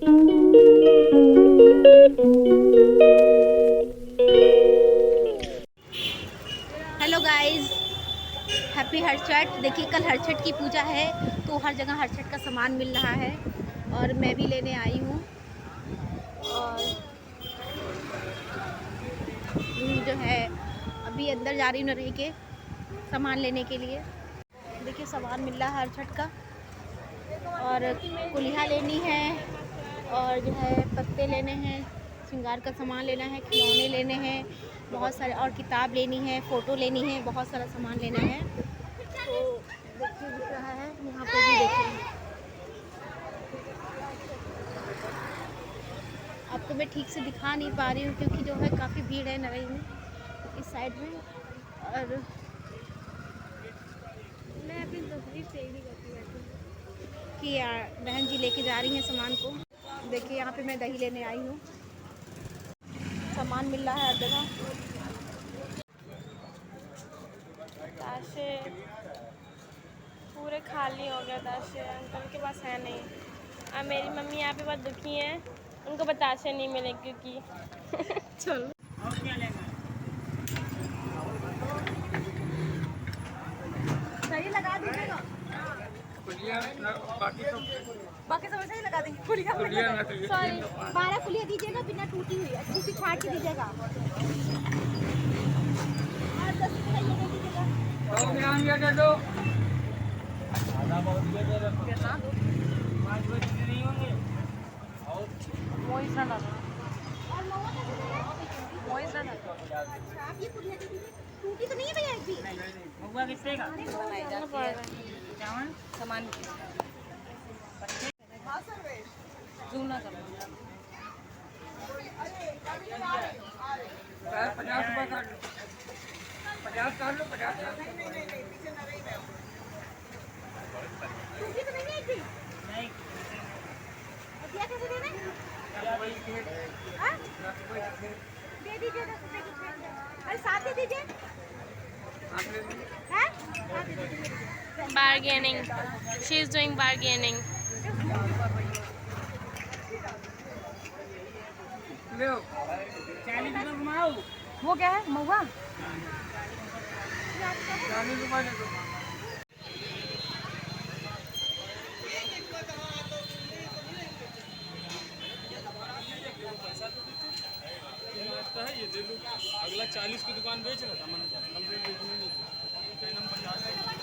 Hello guys, happy Harchhath. देखिए कल हरछठ की पूजा है तो हर जगह हरछठ का सामान मिल रहा है और मैं भी लेने आई हूँ। और जो है अभी अंदर जा रही हूँ नरही के सामान लेने के लिए। देखिए सामान मिल रहा है हरछठ का, और कुलिया लेनी है और जो है पत्ते लेने हैं, श्रृंगार का सामान लेना है, खिलौने लेने हैं बहुत सारे, और किताब लेनी है, फ़ोटो लेनी है, बहुत सारा सामान लेना है। तो देखिए दिख रहा है यहाँ पे भी, देखिए आपको मैं ठीक से दिखा नहीं पा रही हूँ क्योंकि जो है काफ़ी भीड़ है नरई में इस साइड में। और मैं अपनी तस्वीर से ही करती कि बहन जी लेके जा रही हैं सामान को। देखिए यहाँ पे मैं दही लेने आई हूँ, सामान मिल रहा है हर जगह। ताशे पूरे खाली हो गए, ताशे अंकल के पास है नहीं। अब मेरी मम्मी यहाँ पे बहुत दुखी हैं, उनको बताशे नहीं मिले क्योंकि चलो सही लगा दीजिएगा, बाकी सब सही लगा देंगे। सॉरी 12 कुलिया दीजिएगा बिना टूटी हुई, अच्छी सी छाट के दीजिएगा। और 10 दीजिएगा। अच्छा आप ये कुलिया दे दीजिए, टूटी तो नहीं है भैया एक भी? सामान जूम ना करना। 50 रुपये का 50 कर लो, 50 टूटी तो नहीं है एक भी? नहीं क्या कैसे देना है? हाँ? दे दीजिए 10 रुपये की छाट। अरे 7 दे दीजिए। हैं? 7 दे दीजिए। Bargaining, she is doing bargaining. लो 40 रुपये घुमाओ। वो क्या है महुआ? 40 रुपये दे दो। है ये दे दो, अगला 40 की दुकान बेच रहा था, मैंने कंप्लेंट बेचने नहीं थी, 50।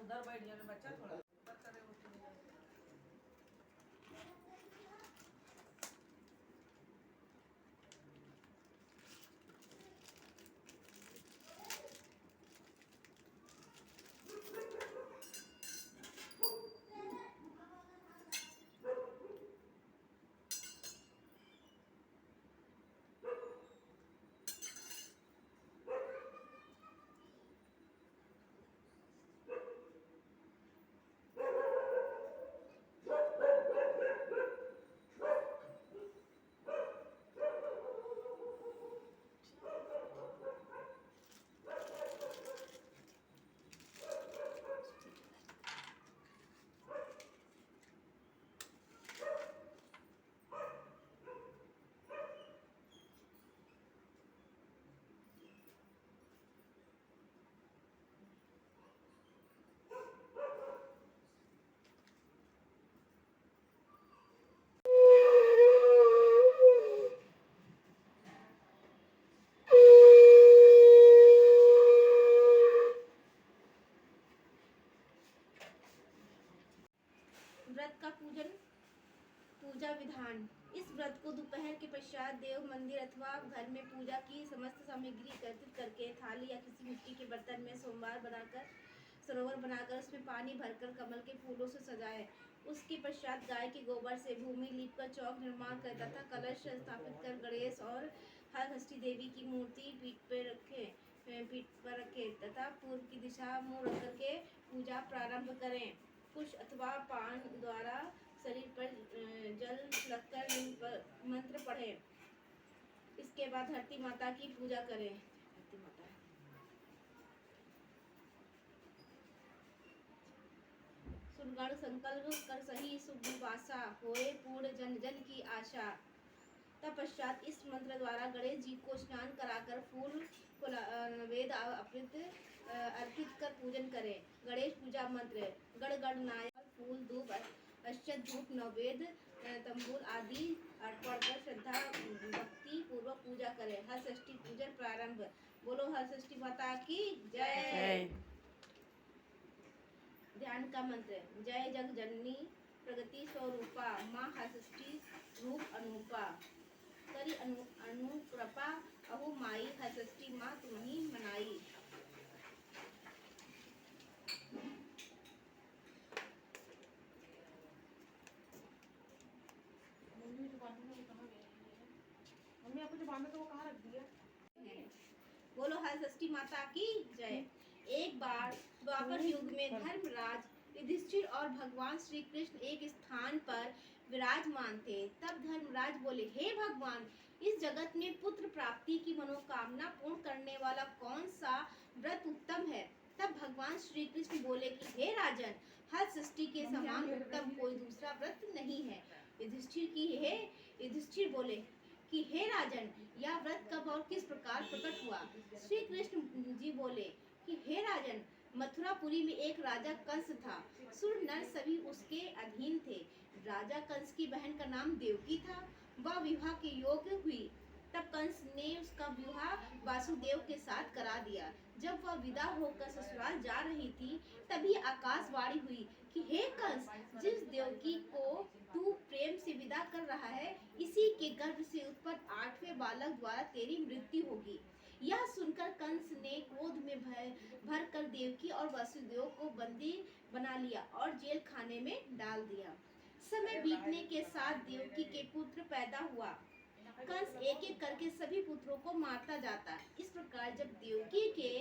उधर बैठ जाने बच्चा थोड़ा बच्चा नहीं उठ नहीं जाएगा। व्रत का पूजा विधान। इस व्रत को दोपहर के पश्चात देव मंदिर अथवा घर में पूजा की समस्त सामग्री एकत्रित करके थाली या किसी मिट्टी के बर्तन में सरोवर बनाकर उसमें पानी भरकर कमल के फूलों से सजाएं। उसके पश्चात गाय के गोबर से भूमि लीपकर चौक निर्माण कर तथा कलश स्थापित कर गणेश और हरषष्ठी देवी की मूर्ति पीठ पर रखें तथा पूर्व की दिशा मुँह रख करके पूजा प्रारंभ करें। कुश अथवा पान द्वारा शरीर पर जल छिड़ककर मंत्र पढ़ें। इसके बाद धरती माता की पूजा करें। धरती माता सुरगण संकल्प कर सही सुविवासा होए पूर्ण जन जन की आशा। तत्पश्चात इस मंत्र द्वारा गणेश जी को स्नान कराकर फूल वेद अर्पित कर पूजन करें। गणेश पूजा मंत्र गण गणनायक फूल धूप अक्षत धूप नवेद तंबूल आदि अर्पण कर श्रद्धा भक्ति पूर्वक पूजा करें। हरषष्ठी पूजन प्रारंभ। बोलो हरषष्ठी माता की जय। ध्यान का मंत्र जय जग जननी प्रगति स्वरूपा माँ हरषष्ठी रूप अनूपा करी अनुकृपा अहो माई हरषष्ठी माँ तुम्ही मनाई। मम्मी आपको जो बांधा था वो कहाँ रख दिया? बोलो हरषष्ठी माता की जय। एक बार द्वापर युग में धर्मराज युधिष्ठिर और भगवान श्री कृष्ण एक स्थान पर विराजमान थे। तब धर्मराज बोले, हे भगवान, इस जगत में पुत्र प्राप्ति की मनोकामना पूर्ण करने वाला कौन सा व्रत उत्तम है? तब भगवान श्री कृष्ण बोले कि हे राजन, हरषष्ठी के समान उत्तम कोई दूसरा व्रत नहीं है। युधिष्ठिर बोले कि हे राजन, यह व्रत कब और किस प्रकार प्रकट हुआ? श्री कृष्ण जी बोले कि हे राजन, मथुरापुरी में एक राजा कंस था। सुर नर सभी उसके अधीन थे। राजा कंस की बहन का नाम देवकी था। वह विवाह के योग्य हुई। तब कंस ने उसका विवाह वासुदेव के साथ करा दिया। जब वह विदा होकर ससुराल जा रही थी, तभी आकाशवाणी हुई कि हे कंस, जिस देवकी को तू प्रेम से विदा कर रहा है, इसी के गर्भ से उत्पन्न 8वें बालक द्वारा तेरी मृत्यु होगी। यह सुनकर कंस ने क्रोध में भर कर देवकी और वासुदेव को बंदी बना लिया और जेल खाने में डाल दिया। समय बीतने के साथ देवकी के पुत्र पैदा हुआ। कंस एक एक करके सभी पुत्रों को मारता जाता। इस प्रकार जब देवकी के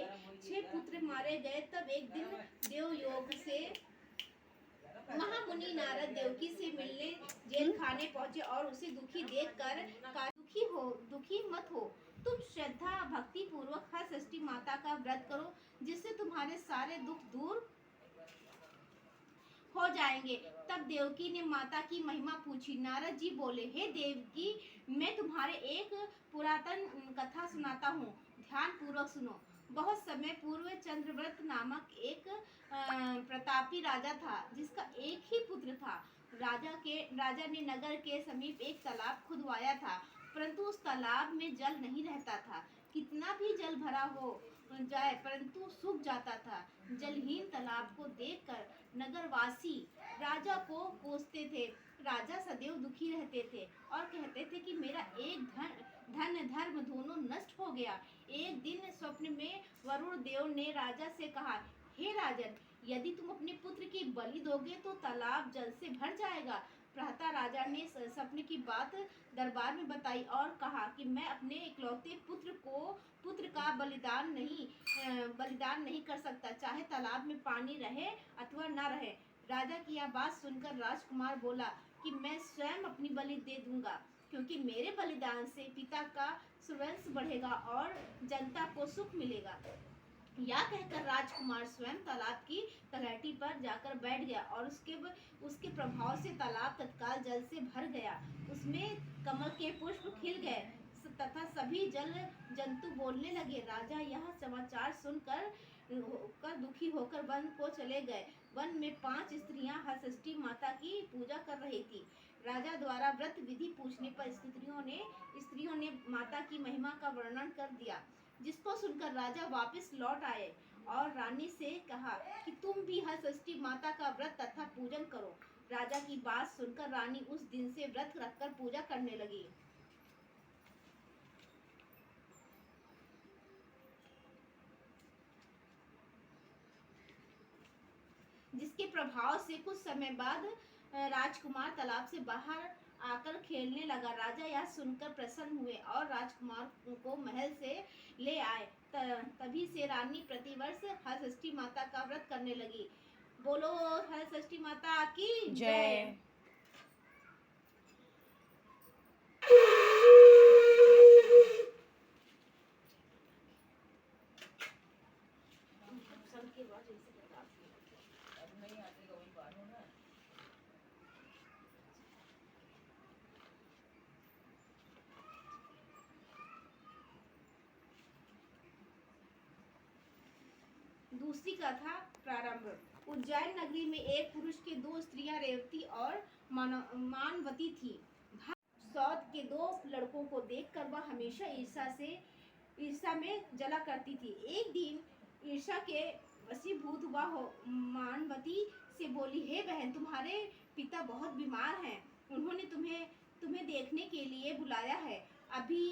6 पुत्र मारे गए, तब एक दिन देवयोग से महामुनि नारद देवकी से मिलने जेल खाने पहुंचे और उसे दुखी देखकर कहा, दुखी मत हो, तुम श्रद्धा भक्ति पूर्वक हरषष्ठी माता का व्रत करो, जिससे तुम्हारे सारे दुख दूर हो जाएंगे। तब देवकी ने माता की महिमा पूछी। नारद जी बोले, हे देवकी, मैं तुम्हारे एक पुरातन कथा सुनाता हूँ, ध्यान पूर्वक सुनो। बहुत समय पूर्व चंद्रव्रत नामक एक प्रतापी राजा था, जिसका एक ही पुत्र था। राजा ने नगर के समीप एक तालाब खुदवाया था, परंतु उस तालाब में जल नहीं रहता था। कितना भी जल भरा हो, जाए परंतु सूख जाता था। जलहीन तालाब को देखकर नगरवासी राजा को कोसते थे। राजा सदैव दुखी रहते थे और कहते थे कि मेरा एक धन धर्म दोनों नष्ट हो गया। एक दिन स्वप्न में वरुण देव ने राजा से कहा, हे राजन, यदि तुम अपने पुत्र की बलि दोगे तो तालाब जल से भर जाएगा। प्रातः राजा ने सपने की बात दरबार में बताई और कहा कि मैं अपने इकलौते पुत्र का बलिदान नहीं कर सकता, चाहे तालाब में पानी रहे अथवा न रहे। राजा की यह बात सुनकर राजकुमार बोला कि मैं स्वयं अपनी बलि दे दूंगा, क्योंकि मेरे बलिदान से पिता का सुवंश बढ़ेगा और जनता को सुख मिलेगा। यह कहकर राजकुमार स्वयं तालाब की तलहटी पर जाकर बैठ गया और उसके प्रभाव से तालाब तत्काल जल से भर गया। उसमें कमल के पुष्प खिल गए तथा सभी जल जंतु बोलने लगे। राजा यह समाचार सुनकर दुखी होकर वन को चले गए। वन में 5 स्त्रियां हरषष्ठी माता की पूजा कर रही थी। राजा द्वारा व्रत विधि पूछने पर स्त्रियों ने माता की महिमा का वर्णन कर दिया, जिसको सुनकर राजा वापस लौट आए और रानी से कहा कि तुम भी हरषष्ठी माता का व्रत तथा पूजन करो। राजा की बात सुनकर रानी उस दिन से व्रत रखकर पूजा करने लगी। जिसके प्रभाव से कुछ समय बाद राजकुमार तालाब से बाहर आकर खेलने लगा। राजा यह सुनकर प्रसन्न हुए और राजकुमार को महल से ले आए। तभी से रानी प्रतिवर्ष हरषष्ठी माता का व्रत करने लगी। बोलो हरषष्ठी माता की जय। दूसरी कथा प्रारंभ। उज्जैन नगरी में एक पुरुष के 2 स्त्रियां रेवती और मानवती थी। सौद के 2 लड़कों को देखकर वह हमेशा ईर्ष्या में जला करती थी। एक दिन ईर्ष्या के वशीभूत वह मानवती से बोली, हे बहन, तुम्हारे पिता बहुत बीमार हैं, उन्होंने तुम्हें देखने के लिए बुलाया है। अभी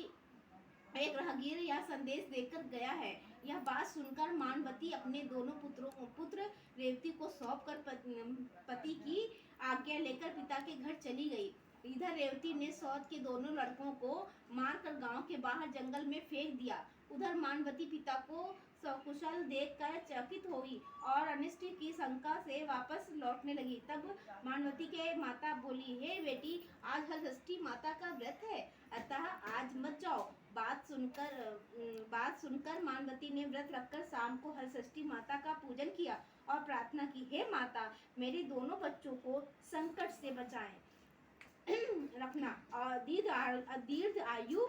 एक राहगीर यह संदेश देकर गया है। यह बात सुनकर मानवती अपने दोनों पुत्र रेवती को सौंपकर पति की आज्ञा लेकर पिता के घर चली गई। इधर रेवती ने सौद के दोनों लड़कों को मारकर गांव के बाहर जंगल में फेंक दिया। उधर मानवती पिता को सकुशल देखकर चकित हुई और अनिष्ट की शंका से वापस लौटने लगी। तब मानवती के माता बोली, हे बेटी, आज हरषष्ठी माता का व्रत है, अतः आज मत जाओ। बात सुनकर मानवती ने व्रत रखकर शाम को हरषष्ठी माता का पूजन किया और प्रार्थना की, हे माता, मेरे दोनों बच्चों को संकट से बचाएं रखना और दीर्घ आयु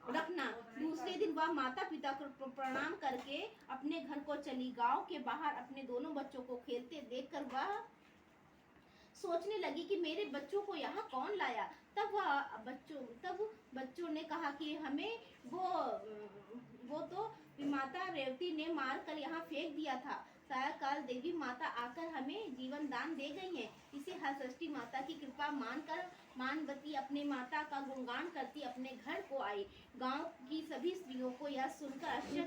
रखना। दूसरे दिन वह माता पिता को प्रणाम करके अपने घर को चली। गांव के बाहर अपने दोनों बच्चों को खेलते देखकर वह सोचने लगी कि मेरे बच्चों को यहाँ कौन लाया। तब बच्चों ने कहा कि हमें वो तो माता रेवती ने मारकर यहाँ फेंक दिया था। सायंकाल देवी माता आकर हमें जीवन दान दे गई हैं। इसे हरषष्ठी माता की कृपा मानकर मानवती अपने माता का गुणगान करती अपने घर को आई। गांव की सभी स्त्रियों को यह सुनकर आश्चर्य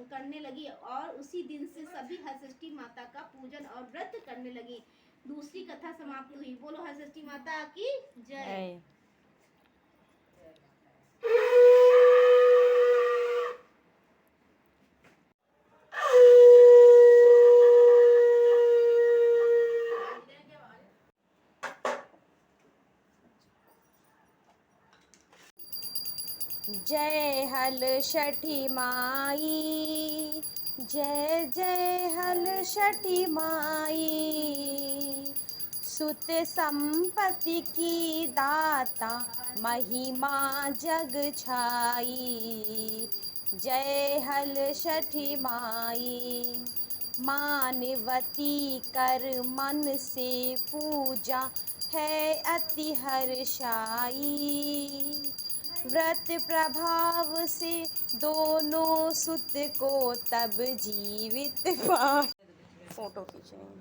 करने लगी और उसी दिन से सभी हरषष्ठी माता का पूजन और व्रत करने लगी। दूसरी कथा समाप्त हुई। बोलो हरषष्ठी माता की जय। जय हलषठी माई, जय जय हलषठी माई। सुत संपत्ति की दाता, महिमा जग छाई। जय हलषठी माई। मानवती कर मन से पूजा है अति हर्षाई। व्रत प्रभाव से दोनों सुत को तब जीवित पा। फोटो खींचनी।